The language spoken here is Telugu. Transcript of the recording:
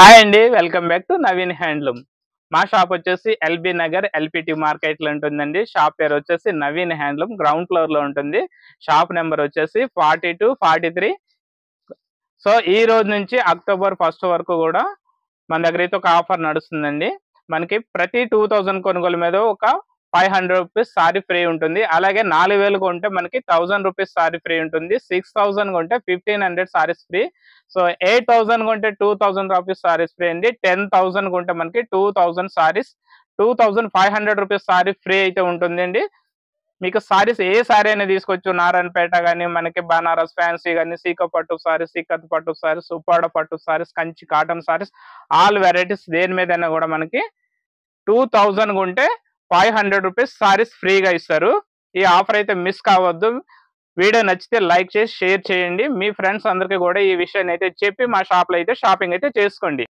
హాయ్ అండి, welcome back to Naveen handloom. మా షాప్ వచ్చేసి ఎల్బీ నగర్ ఎల్పిటి మార్కెట్లో ఉంటుందండి. షాప్ పేరు వచ్చేసి నవీన్ హ్యాండ్లూమ్, గ్రౌండ్ ఫ్లోర్ లో ఉంటుంది. షాప్ నెంబర్ వచ్చేసి 4243. సో ఈ రోజు నుంచి అక్టోబర్ 1 వరకు కూడా మన దగ్గర అయితే ఒక ఆఫర్ నడుస్తుందండి. మనకి ప్రతి 2000 కొనుగోలు మీద ఒక 500 రూపీస్ సారీ ఫ్రీ ఉంటుంది. అలాగే 4000 కొంటే మనకి 1000 రూపీస్ సారీ ఫ్రీ ఉంటుంది. 6000 కొంటే 1500 సారీస్ ఫ్రీ. సో 8000 కొంటే 2000 రూపీస్ సారీస్ ఫ్రీ అండి. 10000 కొంటే మనకి 2000 సారీస్ 2500 రూపీస్ సారీ ఫ్రీ అయితే ఉంటుందండి. మీకు సారీస్ ఏ సారీ అయినా తీసుకోవచ్చు. నారాయణపేట కానీ, మనకి బనారస్ ఫ్యాన్సీ కానీ, సీక పట్టు సారీస్, సీకత్ పట్టు సారీస్, ఉప్పాడ పట్టు saris, Kanchi cotton saris, all varieties దేని మీదైనా కూడా మనకి 2000 ఉంటే 500 రూపీస్ సారీస్ ఫ్రీగా ఇస్తారు. ఈ ఆఫర్ అయితే మిస్ కావద్దు. వీడియో నచ్చితే లైక్ చేసి షేర్ చేయండి. మీ ఫ్రెండ్స్ అందరికీ కూడా ఈ విషయాన్ని అయితే చెప్పి మా షాప్లో అయితే షాపింగ్ అయితే చేసుకోండి.